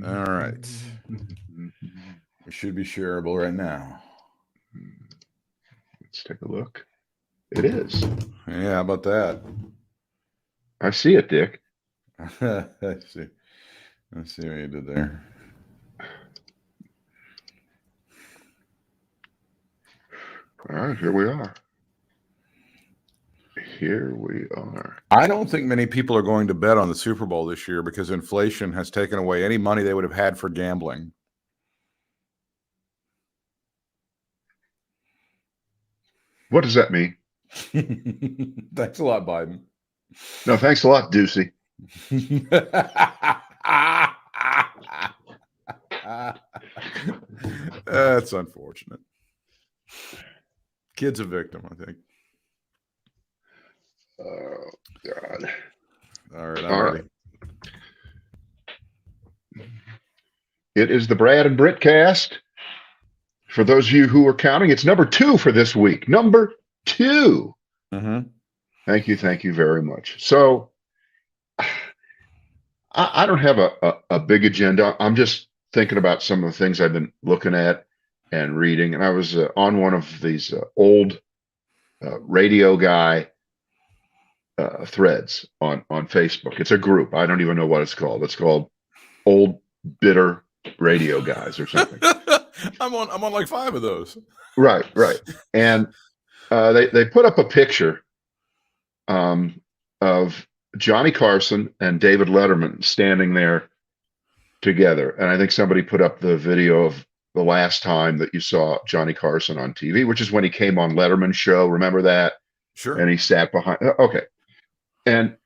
All right. It should be shareable right now. Let's take a look. It is. Yeah, how about that? I see it, Dick. Let's see. Let's see what you did there. All right, here we are. Here we are. I don't think many people are going to bet on the Super Bowl this year because inflation has taken away any money they would have had for gambling. What does that mean? Thanks a lot, Biden. No, thanks a lot, Deucey. That's unfortunate. Kid's a victim, I think. Oh, God. All right, I'm ready. It is the Brad and Britt cast. For those of you who are counting, it's number 2 for this week. Number 2. Mm-hmm. Thank you very much. So I don't have a big agenda. I'm just thinking about some of the things I've been looking at and reading. And I was on one of these old radio guy threads on Facebook. It's a group. I don't even know what it's called. It's called Old Bitter Radio Guys or something. I'm on like 5 of those. Right. And they put up a picture of Johnny Carson and David Letterman standing there together. And I think somebody put up the video of the last time that you saw Johnny Carson on TV, which is when he came on Letterman's show. Remember that? Sure. And he sat behind. Okay. And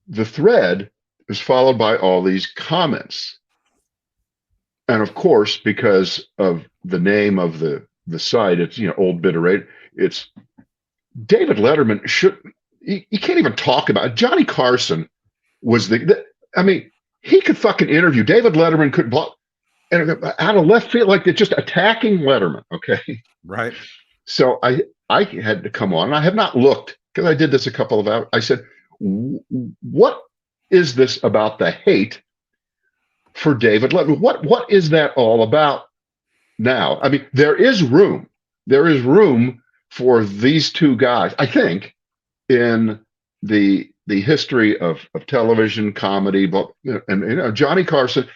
the thread is followed by all these comments. And of course, because of the name of the site, it's, Old Bitter Radio. It's David Letterman you can't even talk about it. Johnny Carson was he could fucking interview. David Letterman could block and out of left field, like they're just attacking Letterman. Okay. Right. So I had to come on, and I have not looked because I did this a couple of hours. I said, what is this about the hate for David Letterman? What is that all about now? I mean, there is room for these two guys, I think, in the history of television, comedy, and Johnny Carson.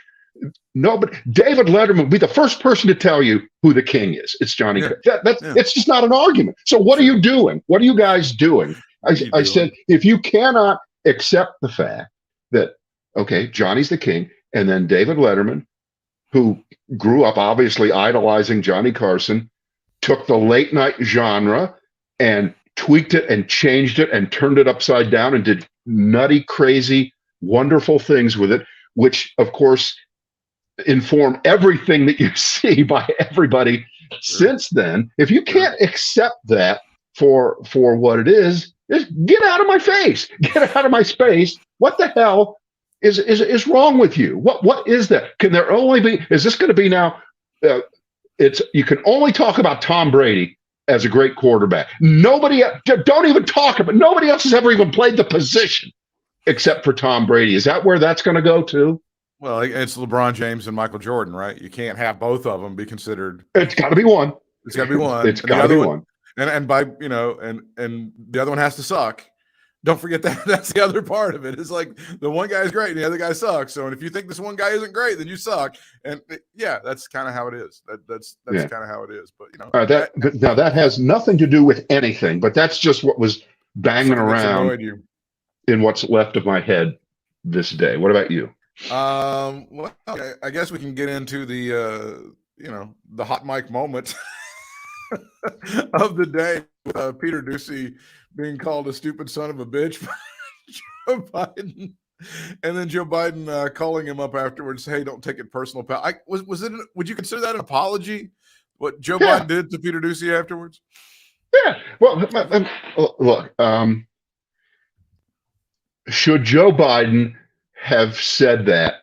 No, but David Letterman would be the first person to tell you who the king is. It's Johnny. Yeah. It's just not an argument. So what are you doing? What are you guys doing? I said, if you cannot accept the fact that, okay, Johnny's the king, and then David Letterman, who grew up obviously idolizing Johnny Carson, took the late night genre and tweaked it and changed it and turned it upside down and did nutty, crazy, wonderful things with it, which of course inform everything that you see by everybody since then. If you can't accept that for what it is, just get out of my face, get out of my space. What the hell is wrong with you? What is that? Can there only be? Is this going to be now? You can only talk about Tom Brady as a great quarterback. Nobody, don't even talk about. Nobody else has ever even played the position except for Tom Brady. Is that where that's going to go to? Well, it's LeBron James and Michael Jordan, right? You can't have both of them be considered. It's got to be one. It's got to be one. It's got to be one. And by and the other one has to suck. Don't forget that that's the other part of it. It's like the one guy's great and the other guy sucks. So, and if you think this one guy isn't great, then you suck. And yeah, that's kind of how it is. That's kind of how it is. But that has nothing to do with anything. But that's just what was banging around in what's left of my head this day. What about you? Well, I guess we can get into the the hot mic moment of the day. Peter Doocy being called a stupid son of a bitch by Joe Biden, and then Joe Biden calling him up afterwards. Hey, don't take it personal, pal. Was it? Would you consider that an apology? What Joe Biden did to Peter Doocy afterwards? Yeah. Well, look. Should Joe Biden have said that,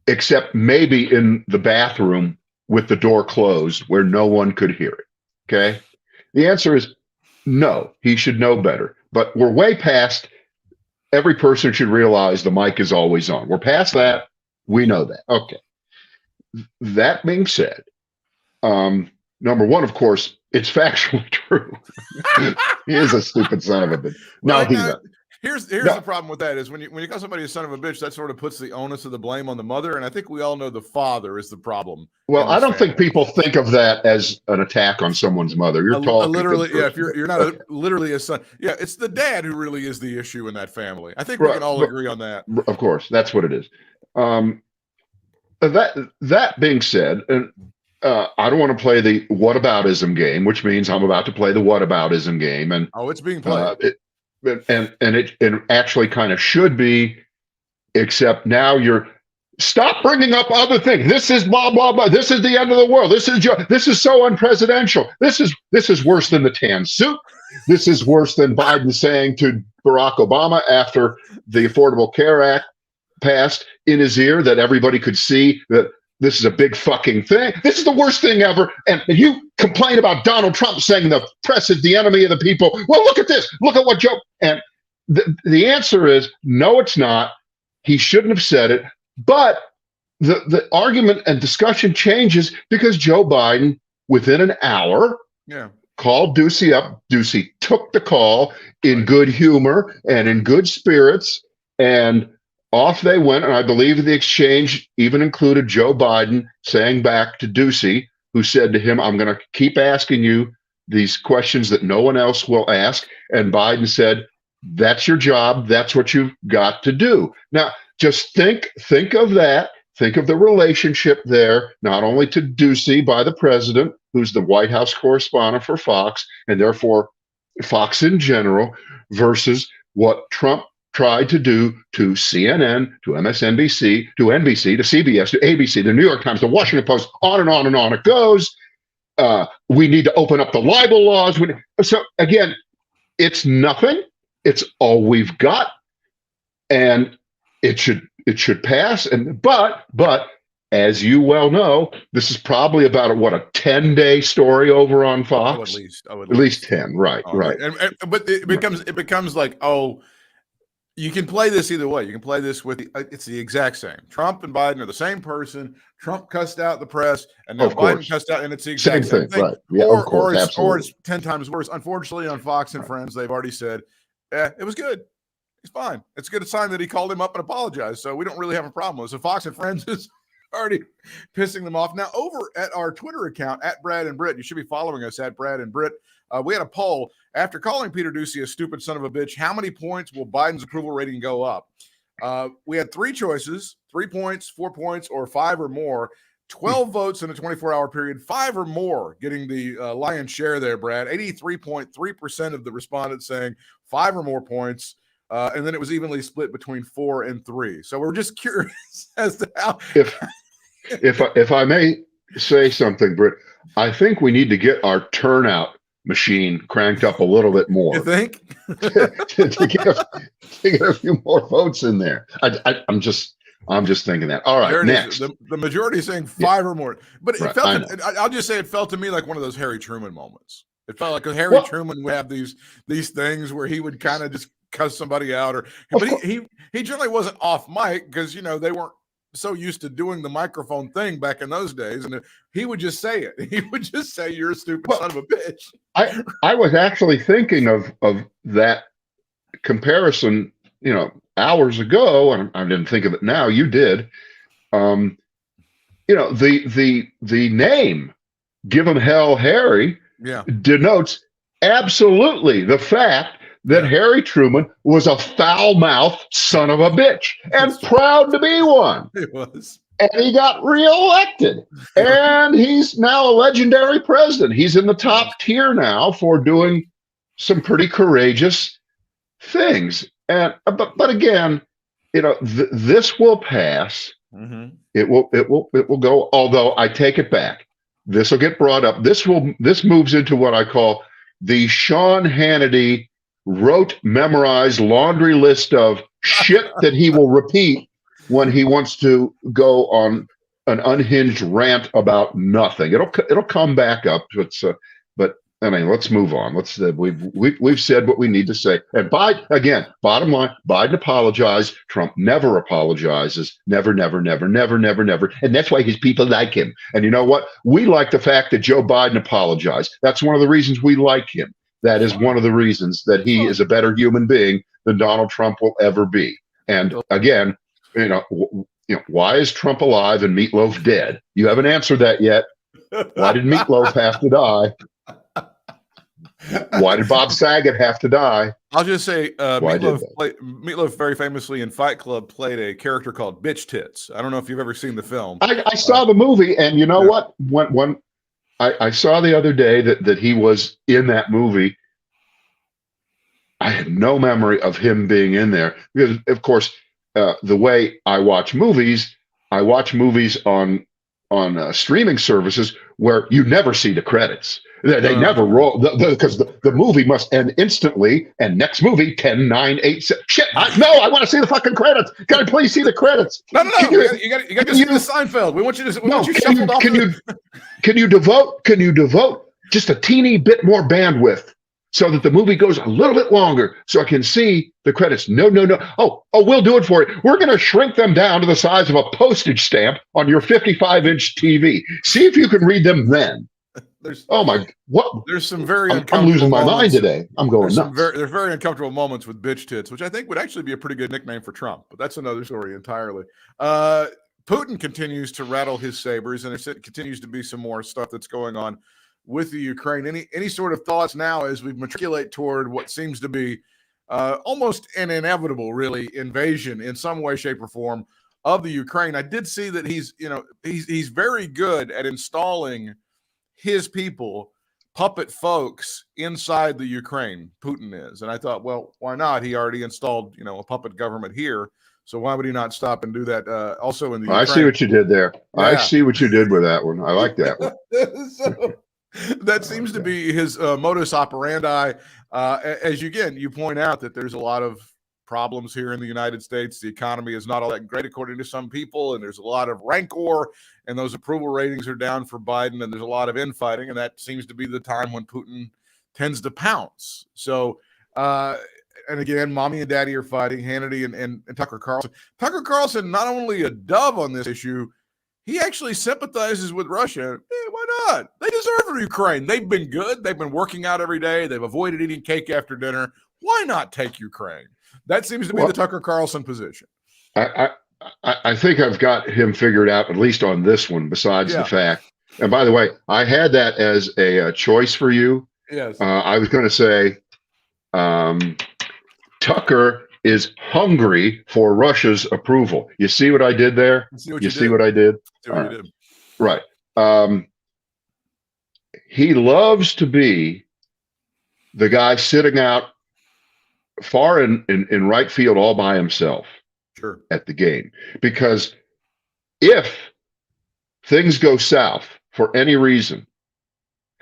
except maybe in the bathroom with the door closed where no one could hear it? Okay. The answer is no, he should know better. But we're way past every person should realize the mic is always on. We're past that. We know that. Okay. That being said, number one, of course, it's factually true. He is a stupid son of a bitch. No, he's not. Here's the problem with that is when you call somebody a son of a bitch, that sort of puts the onus of the blame on the mother, and I think we all know the father is the problem. Well, I don't think people think of that as an attack on someone's mother. You're talking literally, yeah. If you're not literally a son, yeah, it's the dad who really is the issue in that family. I think we can all agree on that. Of course, that's what it is. That being said, I don't want to play the whataboutism game, which means I'm about to play the whataboutism game, and it's being played. And it actually kind of should be, except now you're stop bringing up other things. This is blah blah blah. This is the end of the world. This is so unpresidential. This is worse than the tan suit. This is worse than Biden saying to Barack Obama after the Affordable Care Act passed in his ear that everybody could see that this is a big fucking thing. This is the worst thing ever. And you complain about Donald Trump saying the press is the enemy of the people. Well, look at this. Look at what Joe. And the answer is no, it's not. He shouldn't have said it. But the argument and discussion changes because Joe Biden, within an hour, called Ducey up. Ducey took the call in good humor and in good spirits, and off they went, and I believe the exchange even included Joe Biden saying back to Ducey, who said to him, I'm going to keep asking you these questions that no one else will ask. And Biden said, that's your job. That's what you've got to do. Now, just think of that. Think of the relationship there, not only to Ducey by the president, who's the White House correspondent for Fox, and therefore Fox in general, versus what Trump tried to do to CNN, to MSNBC, to NBC, to CBS, to ABC, the New York Times, the Washington Post, on and on and on it goes. We need to open up the libel laws. So again, it's nothing. It's all we've got, and it should pass. But as you well know, this is probably about a 10-day story over on Fox. At least 10, right? But it becomes like, you can play this either way. You can play this with it's the exact same. Trump and Biden are the same person. Trump cussed out the press, and now Biden cussed out, and it's the exact same thing. Right. Yeah, or it's 10 times worse. Unfortunately, on Fox and Friends, they've already said, it was good. He's fine. It's a good sign that he called him up and apologized. So we don't really have a problem with it. So Fox and Friends is already pissing them off. Now, over at our Twitter account, at Brad and Britt, you should be following us at Brad and Britt. We had a poll. After calling Peter Ducey a stupid son of a bitch, how many points will Biden's approval rating go up? We had 3 choices, 3 points, 4 points, or 5 or more. 12 votes in a 24-hour period, 5 or more getting the lion's share there, Brad. 83.3% of the respondents saying 5 or more points. And then it was evenly split between 4 and 3. So we're just curious as to how. If I may say something, Britt, I think we need to get our turnout machine cranked up a little bit more. You think? to get a few more votes in there. I'm just thinking that. All right, next. The majority is saying 5 or more. But it felt. I'll just say it felt to me like one of those Harry Truman moments. It felt like Harry Truman would have these things where he would kind of just cuss somebody out, but he generally wasn't off mic because they weren't so used to doing the microphone thing back in those days, and he would just say it. He would just say, "You're a stupid son of a bitch." I was actually thinking of that comparison, hours ago, and I didn't think of it now. You did. The name "Give 'em Hell, Harry" denotes absolutely the fact that Harry Truman was a foul-mouthed son of a bitch and proud to be one. He was. And he got reelected. And he's now a legendary president. He's in the top tier now for doing some pretty courageous things. And but again, this will pass. Mm-hmm. It will go, although I take it back. This will get brought up. This moves into what I call the Sean Hannity memorized laundry list of shit that he will repeat when he wants to go on an unhinged rant about nothing. It'll come back up. But I mean, let's move on. We've said what we need to say. And bottom line, Biden apologized. Trump never apologizes. Never, never, never, never, never, never. And that's why his people like him. And you know what? We like the fact that Joe Biden apologized. That's one of the reasons we like him. That is one of the reasons that he is a better human being than Donald Trump will ever be. And again, why is Trump alive and Meatloaf dead? You haven't answered that yet. Why did Meatloaf have to die? Why did Bob Saget have to die? I'll just say Meatloaf very famously in Fight Club played a character called Bitch Tits. I don't know if you've ever seen the film. I saw the movie, and you know what? When I saw the other day that he was in that movie, I had no memory of him being in there because, of course, the way I watch movies on streaming services where you never see the credits. They never roll because the movie must end instantly. And next movie 10, 9, 8, 7. Shit! I want to see the fucking credits. Can I please see the credits? No. You got to see the Seinfeld. We want you to. Can you devote just a teeny bit more bandwidth so that the movie goes a little bit longer so I can see the credits? No. Oh, we'll do it for you. We're going to shrink them down to the size of a postage stamp on your 55-inch TV. See if you can read them then. There's some very I'm losing my mind today. I'm going nuts. There's very uncomfortable moments with bitch tits, which I think would actually be a pretty good nickname for Trump, but that's another story entirely. Putin continues to rattle his sabers, and there continues to be some more stuff that's going on with the Ukraine. Any sort of thoughts now as we matriculate toward what seems to be almost an inevitable, really, invasion in some way, shape, or form of the Ukraine? I did see that he's very good at installing his people, puppet folks inside the Ukraine. Putin is, and I thought, well, why not? He already installed, a puppet government here, so why would he not stop and do that also in the Ukraine? I see what you did there. Yeah. I see what you did with that one. I like that one. So, that seems to be his modus operandi. As you point out that there's a lot of problems here in the United States. The economy is not all that great, according to some people, and there's a lot of rancor, and those approval ratings are down for Biden, and there's a lot of infighting, and that seems to be the time when Putin tends to pounce. So, and again, mommy and daddy are fighting, Hannity and Tucker Carlson. Tucker Carlson, not only a dove on this issue, he actually sympathizes with Russia. Why not? They deserve Ukraine. They've been good. They've been working out every day. They've avoided eating cake after dinner. Why not take Ukraine? That seems to be the Tucker Carlson position. I think I've got him figured out, at least on this one, besides the fact. And by the way, I had that as a choice for you. Yes. I was going to say Tucker is hungry for Russia's approval. You see what I did there? You see what I did? Right. He loves to be the guy sitting out far in right field all by himself at the game. Because if things go south for any reason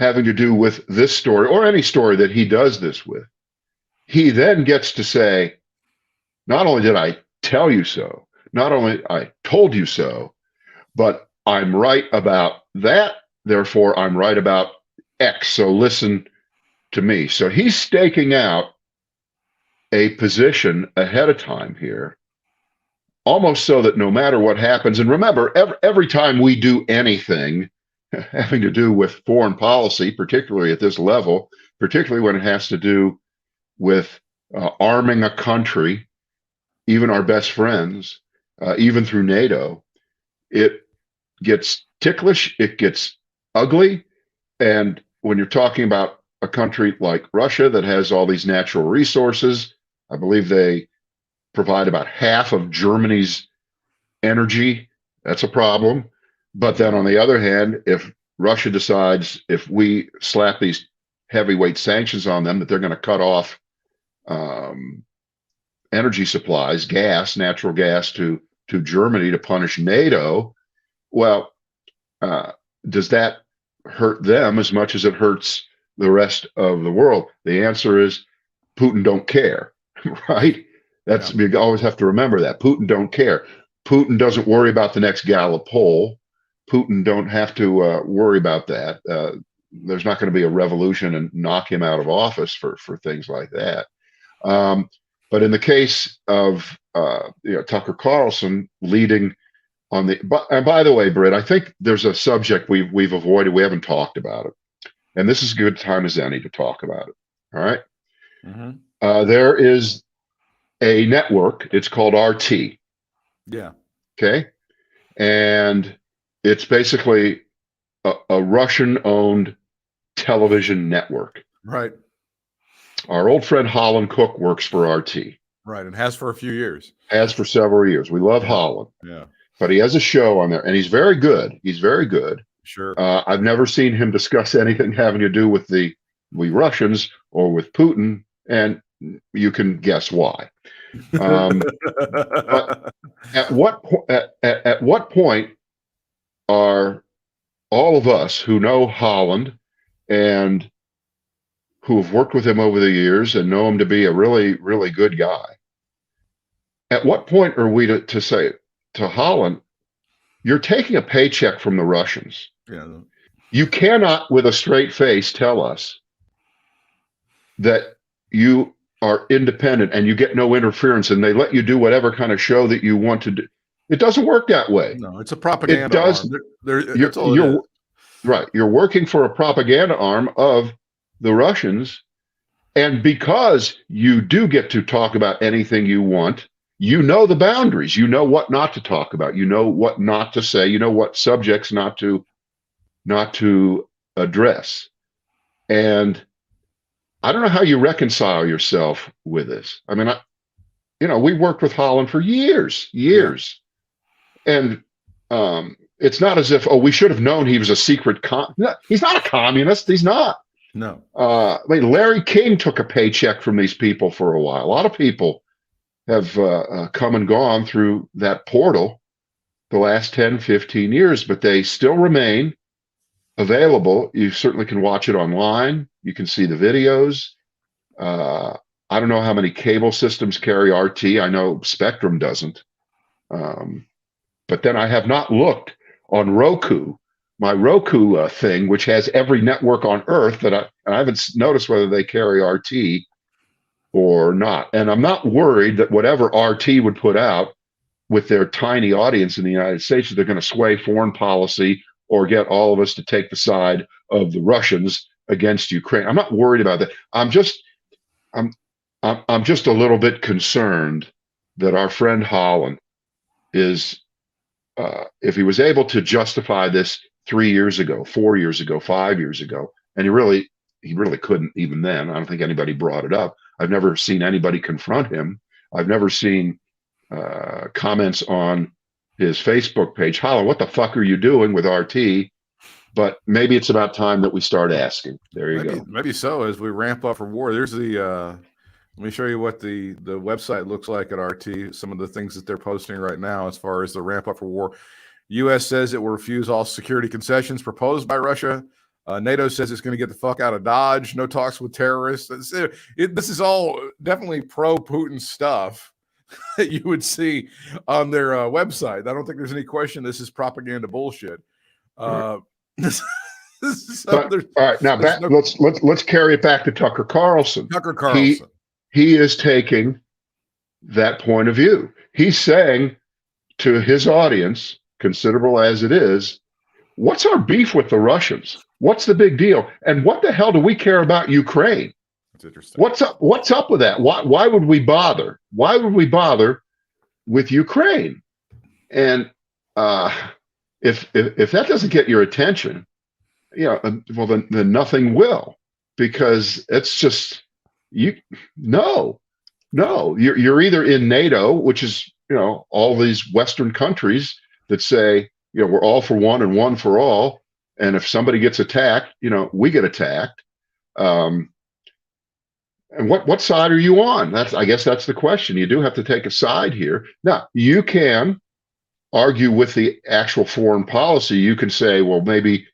having to do with this story or any story that he does this with, he then gets to say, not only did I tell you so, not only I told you so, but I'm right about that, therefore I'm right about X, so listen to me. So he's staking out a position ahead of time here, almost so that no matter what happens, and remember, every time we do anything having to do with foreign policy, particularly at this level, particularly when it has to do with arming a country, even our best friends, even through NATO, it gets ticklish, it gets ugly. And when you're talking about a country like Russia that has all these natural resources, I believe they provide about half of Germany's energy. That's a problem. But then on the other hand, if Russia decides, if we slap these heavyweight sanctions on them, that they're going to cut off energy supplies, natural gas to Germany to punish NATO, well, does that hurt them as much as it hurts the rest of the world? The answer is Putin don't care, right? You always have to remember that. Putin don't care. Putin doesn't worry about the next Gallup poll. Putin don't have to worry about that. there's not going to be a revolution and knock him out of office for things like that. But in the case of Tucker Carlson leading on the, and by the way, Britt, I think there's a subject we've avoided. We haven't talked about it, and this is a good time as any to talk about it. All right. Mm-hmm. There is a network. It's called RT. Yeah. Okay. And it's basically a Russian-owned television network. Right. Our old friend Holland Cook works for RT. Right, and has for a few years. Has for several years. We love Holland. Yeah. But he has a show on there, and he's very good. He's very good. Sure. I've never seen him discuss anything having to do with the Russians or with Putin, and you can guess why. But at what point are all of us who know Holland and who have worked with him over the years and know him to be a really, really good guy, at what point are we to say to Holland, you're taking a paycheck from the Russians? Yeah. You cannot, with a straight face, tell us that you are independent and you get no interference and they let you do whatever kind of show that you want to do. It doesn't work that way. No, it's a propaganda it does, arm. Right. You're working for a propaganda arm of the Russians. And because you do get to talk about anything you want, you know the boundaries. You know what not to talk about. You know what not to say. You know what subjects not to address. And I don't know how you reconcile yourself with this. I mean, we worked with Holland for years. Yeah. And it's not as if, we should have known he was a secret no, he's not a communist. He's not. No. I mean, Larry King took a paycheck from these people for a while. A lot of people have come and gone through that portal the last 10, 15 years, but they still remain available. You certainly can watch it online. You can see the videos. I don't know how many cable systems carry RT. I know Spectrum doesn't. But then I have not looked on Roku, my Roku thing, which has every network on Earth, that I haven't noticed whether they carry RT or not. And I'm not worried that whatever RT would put out with their tiny audience in the United States, they're going to sway foreign policy or get all of us to take the side of the Russians against Ukraine. I'm not worried about that. I'm just a little bit concerned that our friend Holland is, if he was able to justify this 3 years ago, 4 years ago, 5 years ago, and he really couldn't even then. I don't think anybody brought it up. I've never seen anybody confront him. I've never seen comments on his Facebook page. Holland, what the fuck are you doing with RT? But maybe it's about time that we start asking. There you go. Maybe so. As we ramp up for war, there's the. Let me show you what the website looks like at RT. Some of the things that they're posting right now, as far as the ramp up for war. U.S. says it will refuse all security concessions proposed by Russia. NATO says it's going to get the fuck out of Dodge. No talks with terrorists. This is all definitely pro-Putin stuff that you would see on their website. I don't think there's any question this is propaganda bullshit. All right, now let's carry it back to Tucker Carlson. Tucker Carlson. He is taking that point of view. He's saying to his audience, considerable as it is, what's our beef with the Russians? What's the big deal? And what the hell do we care about Ukraine? That's interesting. What's up with that? Why would we bother? Why would we bother with Ukraine? And if that doesn't get your attention, well then nothing will, because it's just you're either in NATO, which is all these Western countries that say we're all for one and one for all, and if somebody gets attacked, we get attacked. And what side are you on? I guess that's the question. You do have to take a side here. Now, you can argue with the actual foreign policy. You can say, well, maybe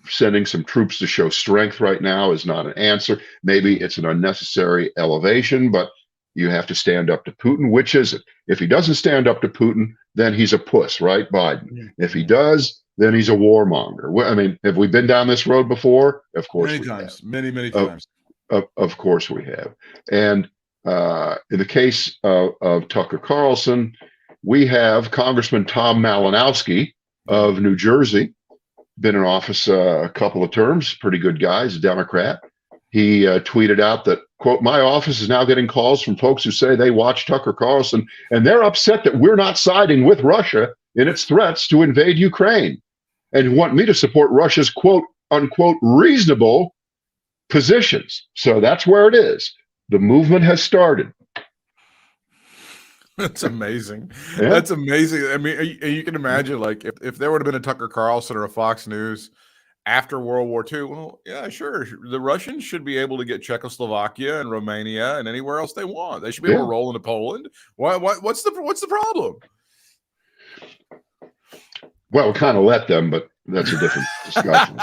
sending some troops to show strength right now is not an answer. Maybe it's an unnecessary elevation, but you have to stand up to Putin. Which is it? If he doesn't stand up to Putin, then he's a puss, right, Biden? If he does, then he's a warmonger. I mean, have we been down this road before? Of course Many we times, have. many times. Of course we have. And in the case of Tucker Carlson, we have Congressman Tom Malinowski of New Jersey, been in office a couple of terms, pretty good guy, he's a Democrat. He tweeted out that, quote, "My office is now getting calls from folks who say they watch Tucker Carlson and they're upset that we're not siding with Russia in its threats to invade Ukraine and want me to support Russia's, quote, unquote, reasonable positions." So that's where it is. The movement has started. That's amazing. Yeah. That's amazing. I mean, you can imagine, like, if there would have been a Tucker Carlson or a Fox News after World War II, well, yeah, sure. The Russians should be able to get Czechoslovakia and Romania and anywhere else they want. They should be able to roll into Poland. What's the problem? Well, we kind of let them, but that's a different discussion.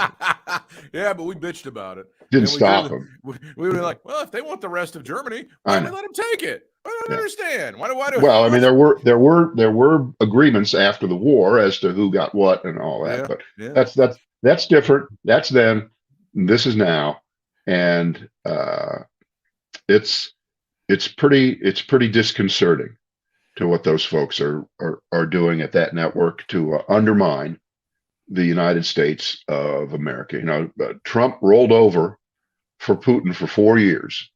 Yeah, but we bitched about it. Didn't stop them. We were like, well, if they want the rest of Germany, why don't we let them take it? I don't understand. Why do well, I mean, there were agreements after the war as to who got what and all that, but that's different. That's then. This is now, and it's pretty disconcerting to what those folks are doing at that network to undermine the United States of America. You know, Trump rolled over for Putin for 4 years.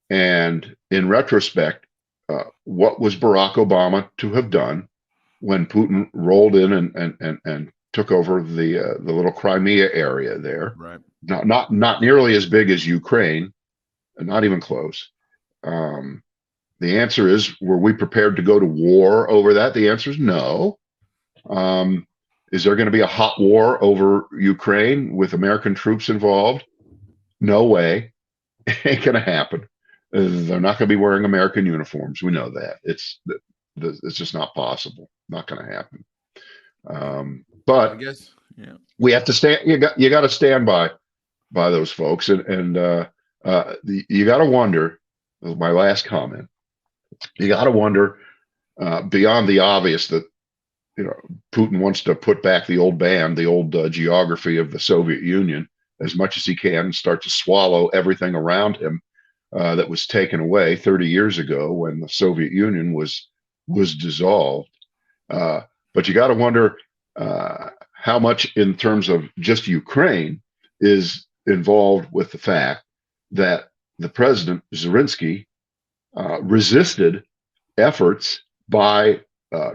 And in retrospect, what was Barack Obama to have done when Putin rolled in and took over the little Crimea area there? Right. Not nearly as big as Ukraine, not even close. The answer is, were we prepared to go to war over that? The answer is no. Is there going to be a hot war over Ukraine with American troops involved? No way. Ain't going to happen. They're not going to be wearing American uniforms. We know that. It's just not possible. Not going to happen. But I guess, we have to stand. You got to stand by those folks, and you got to wonder. My last comment. You got to wonder beyond the obvious that Putin wants to put back the old band, the old geography of the Soviet Union as much as he can, and start to swallow everything around him that was taken away 30 years ago when the Soviet Union was dissolved. But you got to wonder how much, in terms of just Ukraine, is involved with the fact that the president, Zelensky, resisted efforts by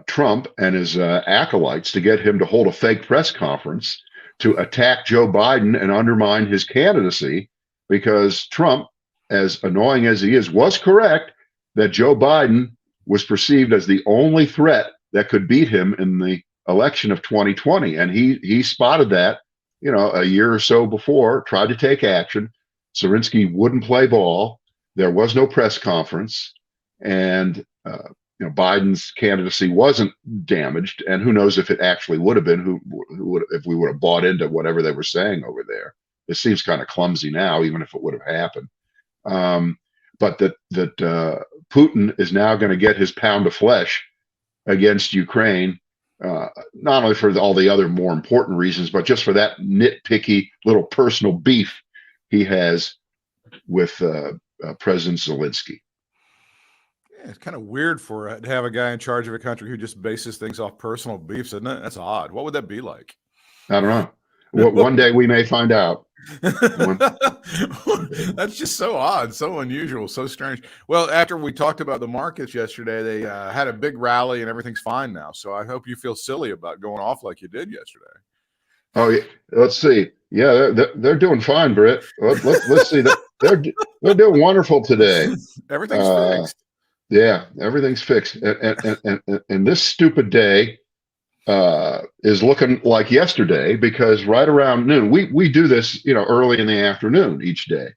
Trump and his acolytes to get him to hold a fake press conference to attack Joe Biden and undermine his candidacy, because Trump, as annoying as he is, was correct that Joe Biden was perceived as the only threat that could beat him in the election of 2020. And he spotted that, a year or so before, tried to take action. Zelensky wouldn't play ball. There was no press conference, and Biden's candidacy wasn't damaged. And who knows if it actually would have been? Who would, if we would have bought into whatever they were saying over there? It seems kind of clumsy now, even if it would have happened. But that Putin is now going to get his pound of flesh against Ukraine, not only for all the other more important reasons, but just for that nitpicky little personal beef he has with President Zelensky. Yeah, it's kind of weird to have a guy in charge of a country who just bases things off personal beefs, isn't it? That's odd. What would that be like? I don't know. One day we may find out. That's just so odd, so unusual, so strange. Well, after we talked about the markets yesterday, they had a big rally and everything's fine now. So I hope you feel silly about going off like you did yesterday. Oh, yeah. Let's see. Yeah, they're doing fine, Britt. Let's see. They're doing wonderful today. Everything's fixed. Yeah, everything's fixed. And this stupid day is looking like yesterday, because right around noon, we do this, early in the afternoon each day.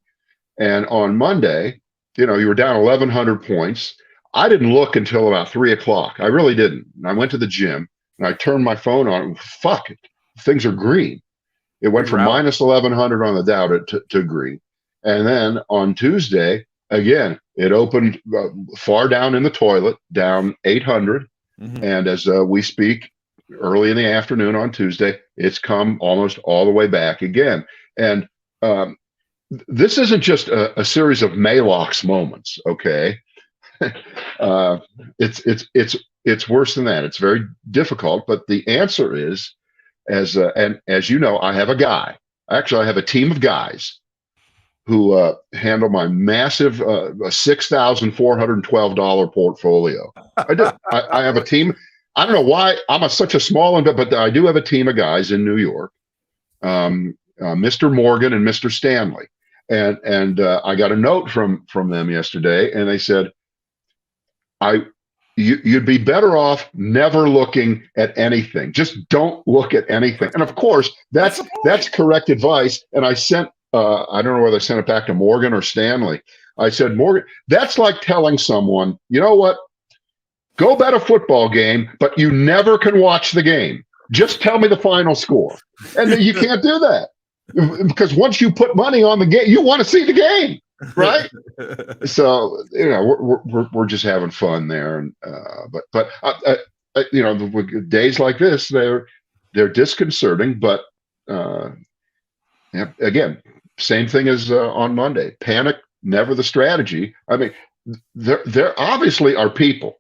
And on Monday, you were down 1,100 points. I didn't look until about 3 o'clock. I really didn't. And I went to the gym and I turned my phone on. And fuck it, things are green. It went from minus 1,100 on the Dow to green. And then on Tuesday, again, it opened far down in the toilet, down 800. Mhm. And as we speak early in the afternoon on Tuesday, it's come almost all the way back again. And um, this isn't just a series of Malox moments, okay? uh, it's worse than that. It's very difficult, but the answer is, and as you know, I have a guy. Actually, I have a team of guys who handle my massive $6,412 portfolio. I do. I have a team. I don't know why I'm such a small one, but I do have a team of guys in New York, Mr. Morgan and Mr. Stanley, and I got a note from them yesterday, and they said, you'd be better off never looking at anything. Just don't look at anything. And of course, that's correct advice. And I sent, I don't know whether I sent it back to Morgan or Stanley. I said, Morgan, that's like telling someone, you know what? Go bet a football game, but you never can watch the game. Just tell me the final score. And you can't do that, because once you put money on the game, you want to see the game. Right. So, you know, we're just having fun there. And, but you know, days like this, they're disconcerting, but, yeah, again, same thing as on Monday. Panic, never the strategy. I mean, there obviously are people.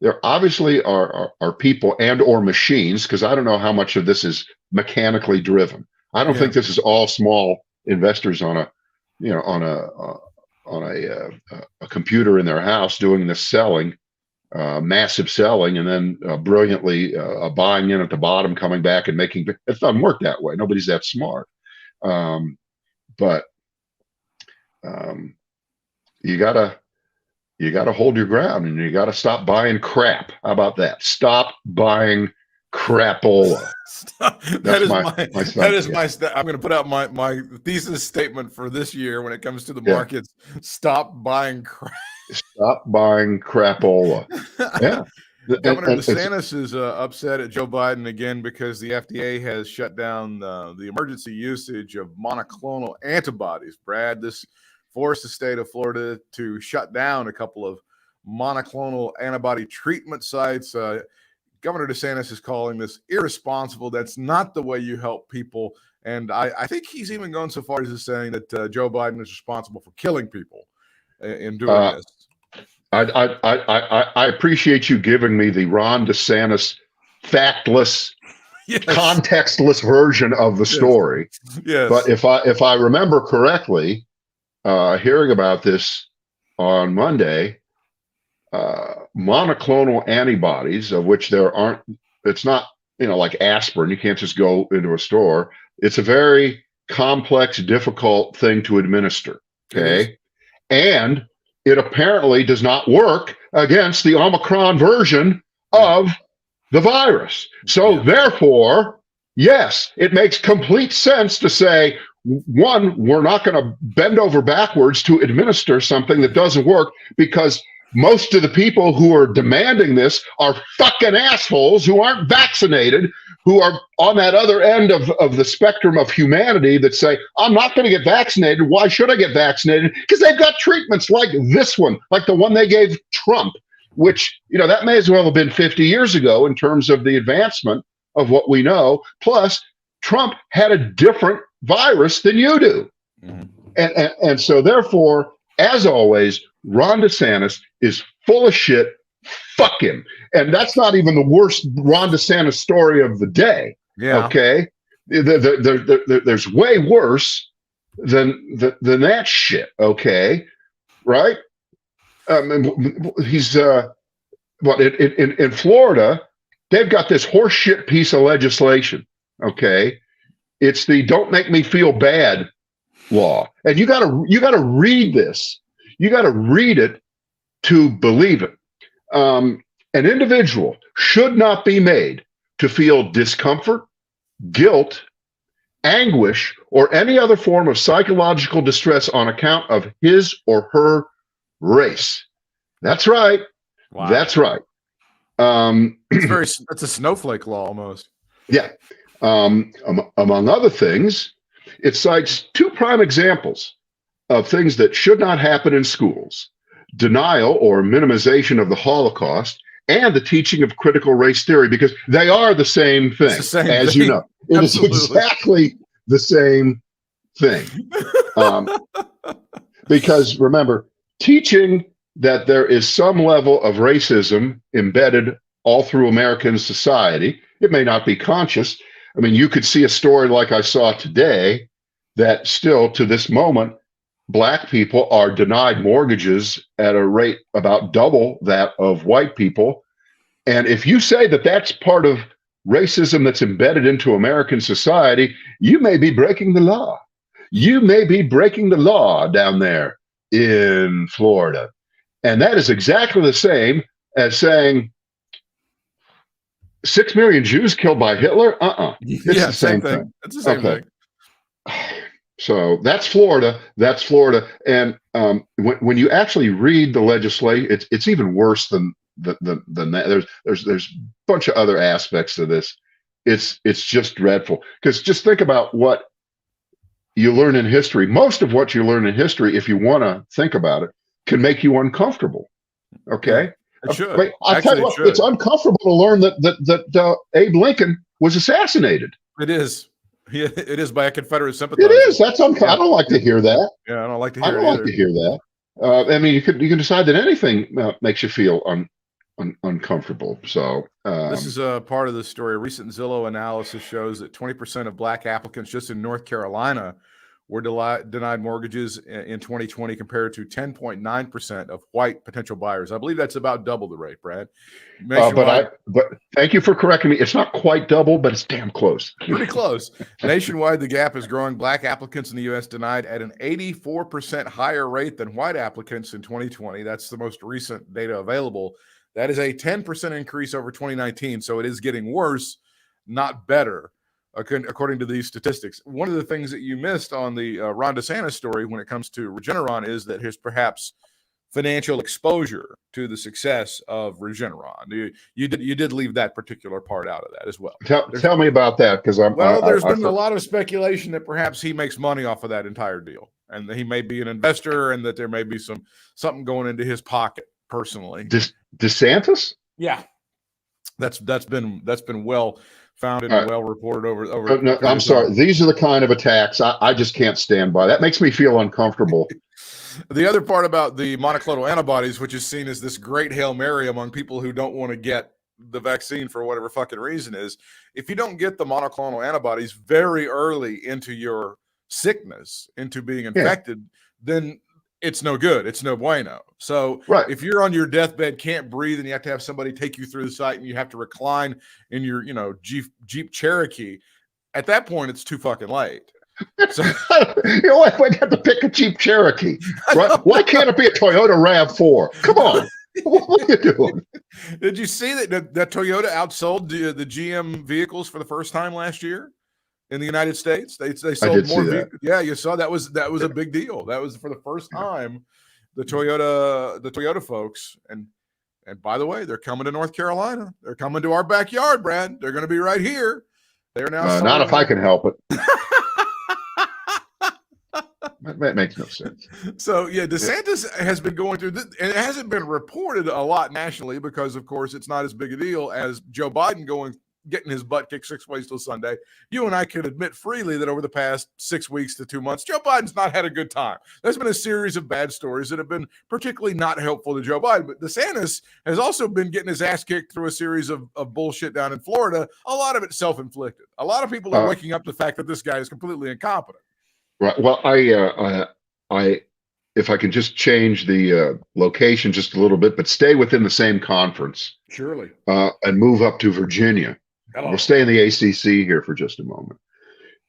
There obviously are people and or machines, because I don't know how much of this is mechanically driven. I don't think this is all small investors on a, you know, on a computer in their house doing this selling, massive selling, and then brilliantly buying in at the bottom, coming back and making. It doesn't work that way. Nobody's that smart. But you gotta hold your ground, and you gotta stop buying crap. How about that? Stop buying crapola. That is my I'm going to put out my thesis statement for this year when it comes to the markets. Stop buying crap. Stop buying crapola. Yeah. Governor DeSantis is upset at Joe Biden again because the FDA has shut down the emergency usage of monoclonal antibodies. Brad, this forced the state of Florida to shut down a couple of monoclonal antibody treatment sites. Governor DeSantis is calling this irresponsible. That's not the way you help people. And I think he's even gone so far as saying that Joe Biden is responsible for killing people in doing this. I appreciate you giving me the Ron DeSantis factless, contextless version of the story. Yes. But if I remember correctly, hearing about this on Monday, monoclonal antibodies, of which there aren't, it's not, you know, like aspirin. You can't just go into a store. It's a very complex, difficult thing to administer. Okay. And it apparently does not work against the Omicron version of the virus. So therefore, yes, it makes complete sense to say, one, we're not going to bend over backwards to administer something that doesn't work, because most of the people who are demanding this are fucking assholes who aren't vaccinated, who are on that other end of the spectrum of humanity that say, I'm not going to get vaccinated. Why should I get vaccinated? Because they've got treatments like this one, like the one they gave Trump, which, you know, that may as well have been 50 years ago in terms of the advancement of what we know. Plus, Trump had a different virus than you do. And so therefore, as always, Ron DeSantis is full of shit. Fuck him. And that's not even the worst Ron DeSantis story of the day. Yeah. Okay. There's way worse than that shit. Okay. Right. He's in Florida, they've got this horseshit piece of legislation. Okay. It's the "don't make me feel bad" law. And you gotta read this. You got to read it to believe it. An individual should not be made to feel discomfort, guilt, anguish, or any other form of psychological distress on account of his or her race. That's right. Wow. That's right. That's a snowflake law almost. Yeah. Among other things, it cites two prime examples of things that should not happen in schools: denial or minimization of the Holocaust, and the teaching of critical race theory, because they are the same thing, It's the same as thing. you know. It Absolutely. is exactly the same thing. Because remember, teaching that there is some level of racism embedded all through American society, it may not be conscious. I mean, you could see a story like I saw today that still to this moment, Black people are denied mortgages at a rate about double that of white people. And if you say that that's part of racism that's embedded into American society, you may be breaking the law. You may be breaking the law down there in Florida. And that is exactly the same as saying 6 million Jews killed by Hitler. It's the same thing. It's the same thing. So that's Florida. That's Florida. And when you actually read the legislation, it's even worse than that. There's a bunch of other aspects to this. It's just dreadful. Because just think about what you learn in history. Most of what you learn in history, if you want to think about it, can make you uncomfortable. Okay. It should. I'll tell you what, it's uncomfortable to learn that Abe Lincoln was assassinated. It is. Yeah, it is by a Confederate sympathizer. It is. That's I don't like to hear that. Yeah, I don't like to hear. I don't like to hear that. I mean, you can decide that anything makes you feel uncomfortable. So this is a part of the story. A recent Zillow analysis shows that 20% of Black applicants just in North Carolina were denied mortgages in 2020 compared to 10.9% of white potential buyers. I believe that's about double the rate, Brad. But thank you for correcting me. It's not quite double, but it's damn close. Pretty close. Nationwide, the gap is growing. Black applicants in the U.S. denied at an 84% higher rate than white applicants in 2020. That's the most recent data available. That is a 10% increase over 2019. So it is getting worse, not better, according to these statistics. One of the things that you missed on the Ron DeSantis story when it comes to Regeneron is that his perhaps financial exposure to the success of Regeneron. You did leave that particular part out of that as well. Tell me about that, because there's been a lot of speculation that perhaps he makes money off of that entire deal, and that he may be an investor, and that there may be something going into his pocket personally. DeSantis? Yeah, that's been well founded and well reported over. No, I'm sorry. These are the kind of attacks I just can't stand by. That makes me feel uncomfortable. The other part about the monoclonal antibodies, which is seen as this great Hail Mary among people who don't want to get the vaccine for whatever fucking reason, is if you don't get the monoclonal antibodies very early into your sickness, into being infected, then it's no good. It's no bueno. So if you're on your deathbed, can't breathe, and you have to have somebody take you through the site, and you have to recline in your, Jeep Cherokee, at that point, it's too fucking late. So, I have to pick a Jeep Cherokee. Right? Why can't it be a Toyota RAV4? Come on. What are you doing? Did you see that Toyota outsold the GM vehicles for the first time last year in the United States? They sold more vehicles. Yeah, you saw that was a big deal. That was for the first time the Toyota folks, and by the way, they're coming to North Carolina. They're coming to our backyard, Brad. They're going to be right here. They're now not if I can help it. That makes no sense. So DeSantis has been going through this, and it hasn't been reported a lot nationally because, of course, it's not as big a deal as Joe Biden getting his butt kicked 6 ways till Sunday. You and I can admit freely that over the past 6 weeks to 2 months, Joe Biden's not had a good time. There's been a series of bad stories that have been particularly not helpful to Joe Biden. But DeSantis has also been getting his ass kicked through a series of bullshit down in Florida. A lot of it self-inflicted. A lot of people are waking up to the fact that this guy is completely incompetent. Right. Well, I if I can just change the location just a little bit, but stay within the same conference. Surely. And move up to Virginia. Hello. We'll stay in the ACC here for just a moment,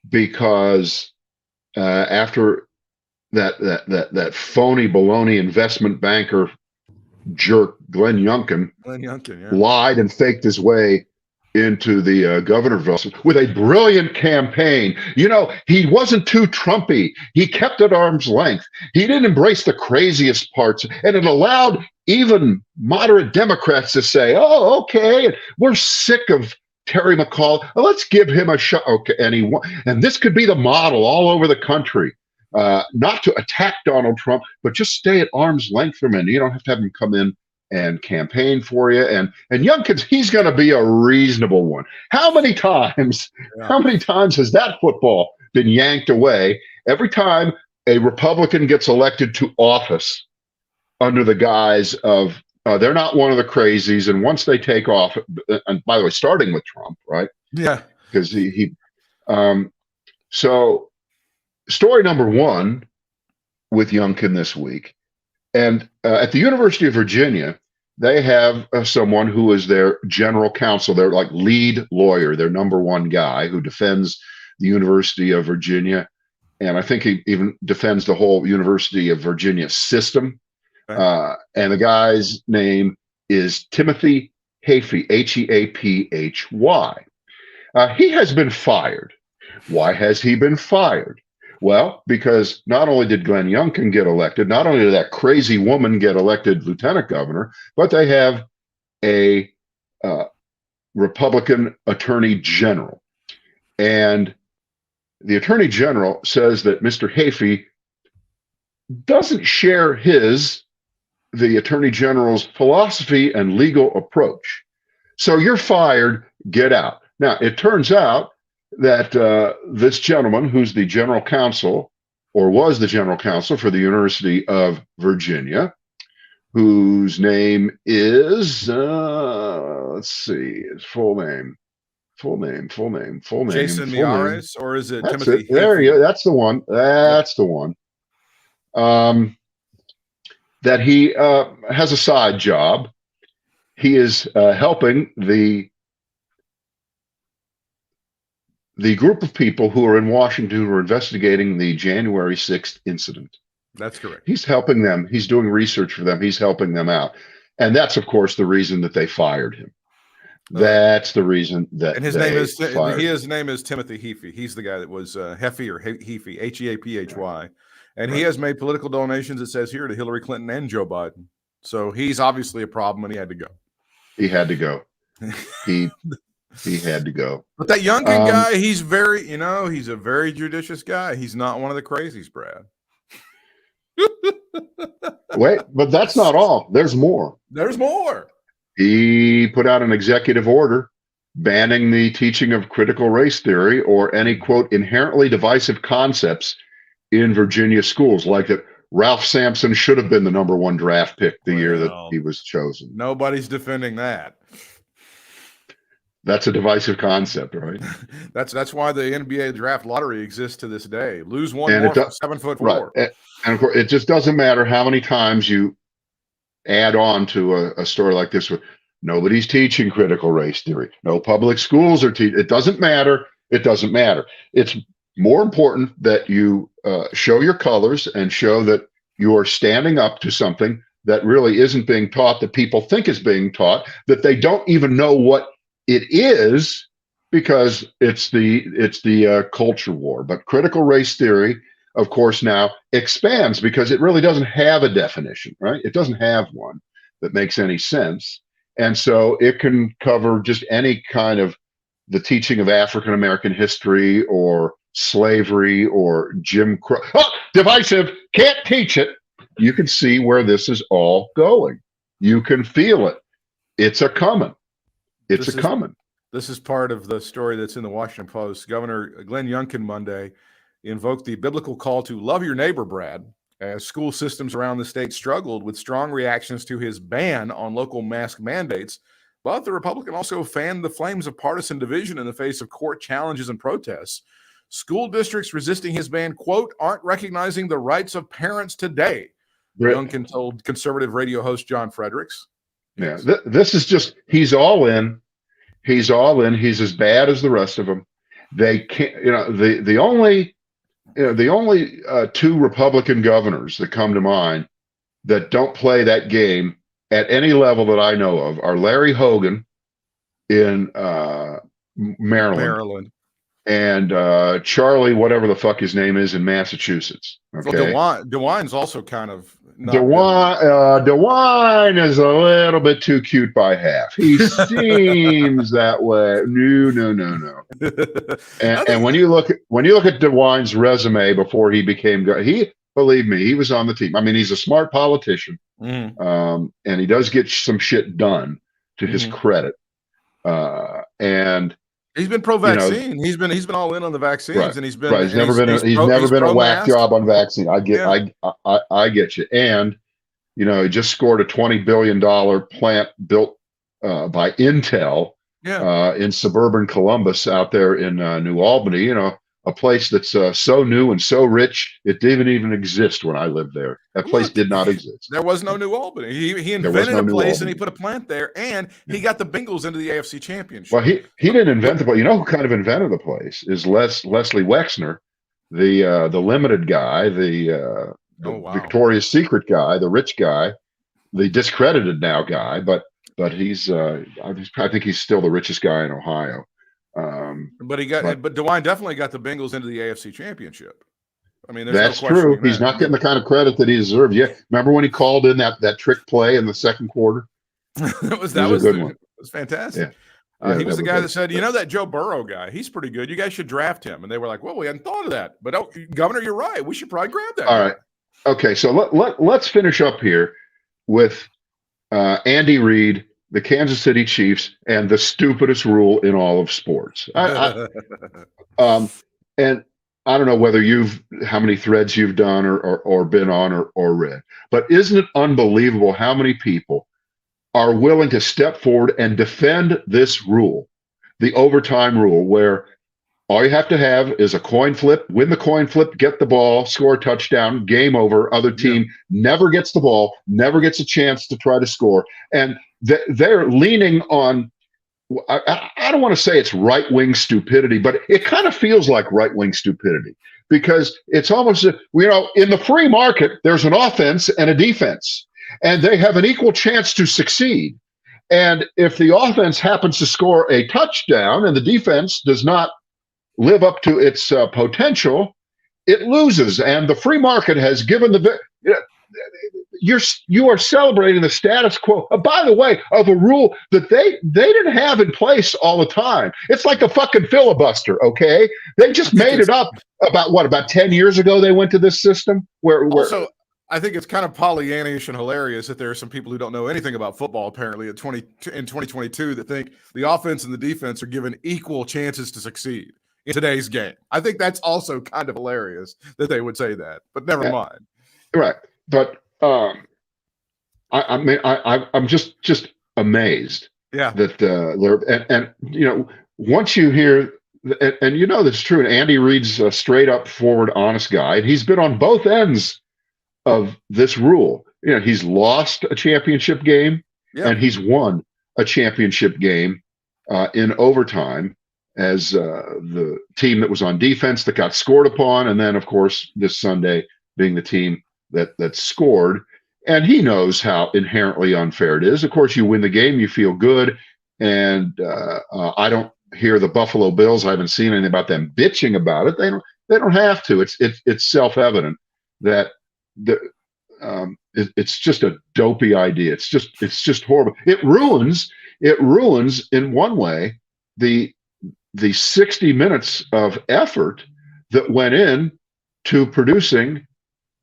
because after that phony baloney investment banker jerk Glenn Youngkin lied and faked his way into the governor's with a brilliant campaign. He wasn't too Trumpy. He kept at arm's length. He didn't embrace the craziest parts, and it allowed even moderate Democrats to say, "Oh, okay, we're sick of Terry McAuliffe. Let's give him a shot." Okay, and this could be the model all over the country. Not to attack Donald Trump, but just stay at arm's length from him. You don't have to have him come in and campaign for you. And Youngkin's, he's going to be a reasonable one. How many times has that football been yanked away? Every time a Republican gets elected to office under the guise of they're not one of the crazies, and once they take off, and by the way, starting with Trump, right? Yeah, because so story number one with Youngkin this week, and at the University of Virginia, they have someone who is their general counsel, their like lead lawyer, their number one guy who defends the University of Virginia, and I think he even defends the whole University of Virginia system. And the guy's name is Timothy Heaphy, Heaphy. He has been fired. Why has he been fired? Well, because not only did Glenn Youngkin get elected, not only did that crazy woman get elected lieutenant governor, but they have a Republican attorney general. And the attorney general says that Mr. Heaphy doesn't share the attorney general's philosophy and legal approach. So you're fired, get out. Now, it turns out that this gentleman, who's the general counsel, or was the general counsel for the University of Virginia, whose name is, let's see, his full name. Jason Miyares, or is it That's Timothy? It. There you go. That's the one. That's the one. That he has a side job. He is helping the group of people who are in Washington who are investigating the January 6th incident. That's correct. He's helping them. He's doing research for them. He's helping them out. And that's, of course, the reason that they fired him. That's the reason that his name is Timothy Heaphy. He's the guy that was Heaphy or Heaphy, Heaphy. And he has made political donations, it says here, to Hillary Clinton and Joe Biden. So he's obviously a problem, and he had to go. He had to go. He had to go. But that Youngkin guy, he's he's a very judicious guy. He's not one of the crazies, Brad. Wait, but that's not all. There's more. There's more. He put out an executive order banning the teaching of critical race theory or any, quote, inherently divisive concepts in Virginia schools, like that Ralph Sampson should have been the number one draft pick the year that he was chosen. Nobody's defending that. That's a divisive concept, right? That's why the NBA draft lottery exists to this day. Lose one more from 7'4". Right. And of course, it just doesn't matter how many times you add on to a story like this with nobody's teaching critical race theory. No public schools are teaching. It doesn't matter. It doesn't matter. It's more important that you show your colors and show that you are standing up to something that really isn't being taught, that people think is being taught, that they don't even know what it is, because it's the culture war. But critical race theory, of course, now expands because it really doesn't have a definition, right? It doesn't have one that makes any sense. And so it can cover just any kind of the teaching of African American history or slavery or Jim Crow. Oh, divisive, can't teach it. You can see where this is all going. You can feel it. It's a coming. It's a coming. This is part of the story that's in the Washington Post. Governor Glenn Youngkin Monday invoked the biblical call to love your neighbor, Brad, as school systems around the state struggled with strong reactions to his ban on local mask mandates. But the Republican also fanned the flames of partisan division in the face of court challenges and protests. School districts resisting his ban, quote, aren't recognizing the rights of parents today, Youngkin told conservative radio host John Fredericks. Yeah, this is just, he's all in. He's all in. He's as bad as the rest of them. They can't, the only two Republican governors that come to mind that don't play that game at any level that I know of are Larry Hogan in Maryland. And Charlie, whatever the fuck his name is, in Massachusetts. Okay, well, DeWine's also kind of DeWine is a little bit too cute by half. He seems that way. No. And when you look at DeWine's resume before he became, believe me, he was on the team. I mean, he's a smart politician, Mm-hmm. and he does get some shit done to his credit. And he's been pro-vaccine. He's been all in on the vaccines, and he's He's never been a whack job on vaccine. I get you. And he just scored a $20 billion plant built by Intel in suburban Columbus out there in New Albany. A place that's so new and so rich it didn't even exist when I lived there. That place did not exist. There was no New Albany. He invented a place and he put a plant there, and he got the Bengals into the AFC Championship. Well, he didn't invent the place. You know who kind of invented the place is Leslie Wexner, the limited guy, the Victoria's Secret guy, the rich guy, the discredited now guy, but he's I think he's still the richest guy in Ohio. But DeWine definitely got the Bengals into the AFC Championship. I mean, that's true. He's not getting the kind of credit that he deserved. Yeah, remember when he called in that trick play in the second quarter? that was a good one. It was fantastic. Yeah. He was the guy that said, that Joe Burrow guy, he's pretty good. You guys should draft him. And they were like, well, we hadn't thought of that. But Governor, you're right. We should probably grab that. All right. Okay, so let's finish up here with Andy Reid, the Kansas City Chiefs, and the stupidest rule in all of sports. And I don't know how many threads you've done or been on or read, but isn't it unbelievable how many people are willing to step forward and defend this rule, the overtime rule, where all you have to have is a coin flip, win the coin flip, get the ball, score a touchdown, game over. Other team never gets the ball, never gets a chance to try to score. And they're leaning on, I don't want to say it's right-wing stupidity, but it kind of feels like right-wing stupidity because it's almost, in the free market, there's an offense and a defense, and they have an equal chance to succeed. And if the offense happens to score a touchdown and the defense does not live up to its potential, it loses. And the free market has given you are celebrating the status quo, by the way, of a rule that they didn't have in place all the time. It's like the fucking filibuster, okay? They just made it up about 10 years ago they went to this system where also, I think it's kind of Pollyannish and hilarious that there are some people who don't know anything about football apparently in 2022 that think the offense and the defense are given equal chances to succeed in today's game. I think that's also kind of hilarious that they would say that, but never mind. Right. But I'm just amazed that there once you hear and this is true, and Andy Reid's a straight up forward honest guy, and he's been on both ends of this rule. He's lost a championship game and he's won a championship game in overtime as the team that was on defense that got scored upon, and then of course this Sunday being the team that scored. And he knows how inherently unfair it is. Of course, you win the game, you feel good. And I don't hear the Buffalo Bills. I haven't seen anything about them bitching about it. They don't have to. It's self-evident that it's just a dopey idea. It's just horrible. It ruins in one way the 60 minutes of effort that went in to producing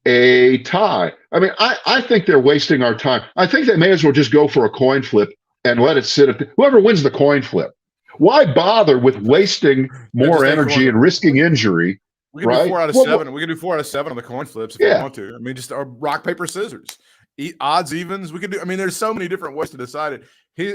a tie. I mean, I think they're wasting our time. I think they may as well just go for a coin flip and let it sit at whoever wins the coin flip. Why bother with wasting more energy and risking injury? We can do 4 out of 7. We can do 4 out of 7 on the coin flips if you want to. I mean, just rock, paper, scissors. Odds, evens. We can do. I mean, there's so many different ways to decide it.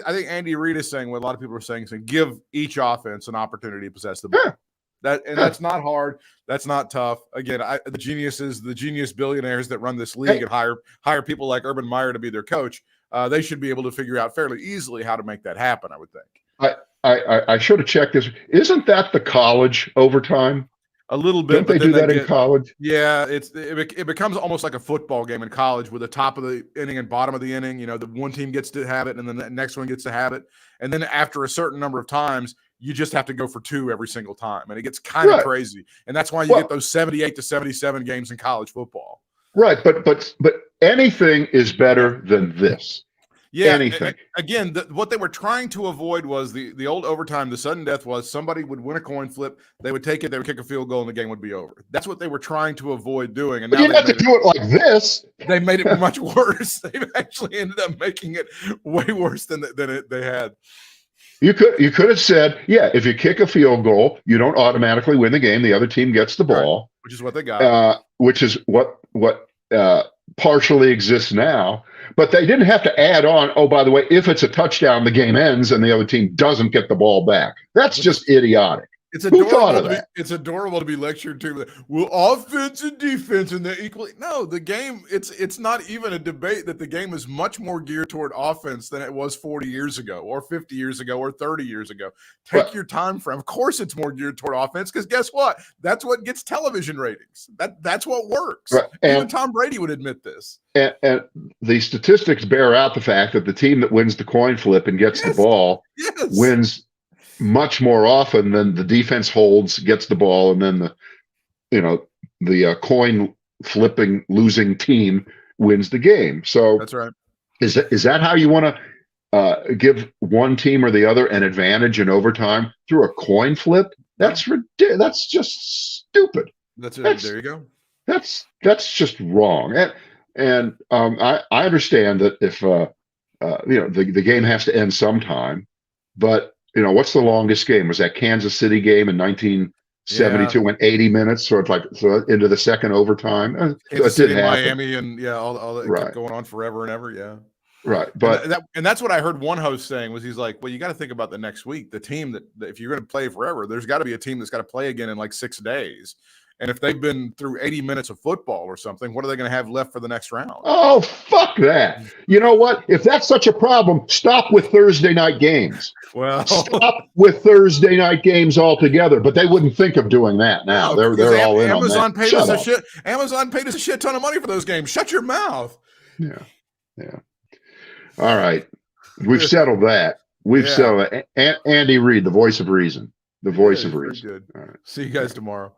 I think Andy Reid is saying what a lot of people are saying, give each offense an opportunity to possess the ball. Yeah. That's not hard. That's not tough. Again, the genius billionaires that run this league and hire people like Urban Meyer to be their coach. They should be able to figure out fairly easily how to make that happen, I would think. I should have checked this. Isn't that the college overtime? A little bit. Don't they do that in college? Yeah, it becomes almost like a football game in college with the top of the inning and bottom of the inning. The one team gets to have it, and then the next one gets to have it. And then after a certain number of times, you just have to go for 2 every single time. And it gets kind of crazy. And that's why you get those 78 to 77 games in college football. Right. But anything is better than this. Yeah, anything. again, what they were trying to avoid was the old overtime. The sudden death was somebody would win a coin flip, they would take it, they would kick a field goal, and the game would be over. That's what they were trying to avoid doing, and But now you didn't have to do it like this. they made it much worse. They've actually ended up making it way worse than they had. You could have said, yeah, if you kick a field goal, you don't automatically win the game. The other team gets the ball, right, which is what they got. Which is what partially exists now. But they didn't have to add on, oh, by the way, if it's a touchdown, the game ends and the other team doesn't get the ball back. That's just idiotic. It's Who thought of that? It's adorable to be lectured to. Well, offense and defense, and they're equally. No, the game. It's not even a debate that the game is much more geared toward offense than it was 40 years ago, or 50 years ago, or 30 years ago. Take your time frame. Of course, it's more geared toward offense because guess what? That's what gets television ratings. That's what works. Right. Even Tom Brady would admit this. And the statistics bear out the fact that the team that wins the coin flip and gets the ball wins much more often than the defense holds, gets the ball, and then the coin flipping losing team wins the game. So that's right. Is that how you want to give one team or the other an advantage in overtime through a coin flip? That's ridiculous. That's just stupid. There you go. That's just wrong. And I understand that if the game has to end sometime, but what's the longest game? Was that Kansas City game in 1972 went 80 minutes? So it's like into the second overtime. Kansas City, Miami, and all that kept going on forever and ever. Yeah. Right. But and that's what I heard one host saying was he's like, well, you got to think about the next week. The team that if you're going to play forever, there's got to be a team that's got to play again in like 6 days. And if they've been through 80 minutes of football or something, what are they going to have left for the next round? Oh, fuck that. You know what? If that's such a problem, stop with Thursday night games. Well, stop with Thursday night games altogether. But they wouldn't think of doing that now. No, they're all in Amazon on that. paid us a shit. Amazon paid us a shit ton of money for those games. Shut your mouth. Yeah. All right. We've settled that. We've settled it. Andy Reid, the voice of reason. The voice of reason. Good. All right. See you guys tomorrow.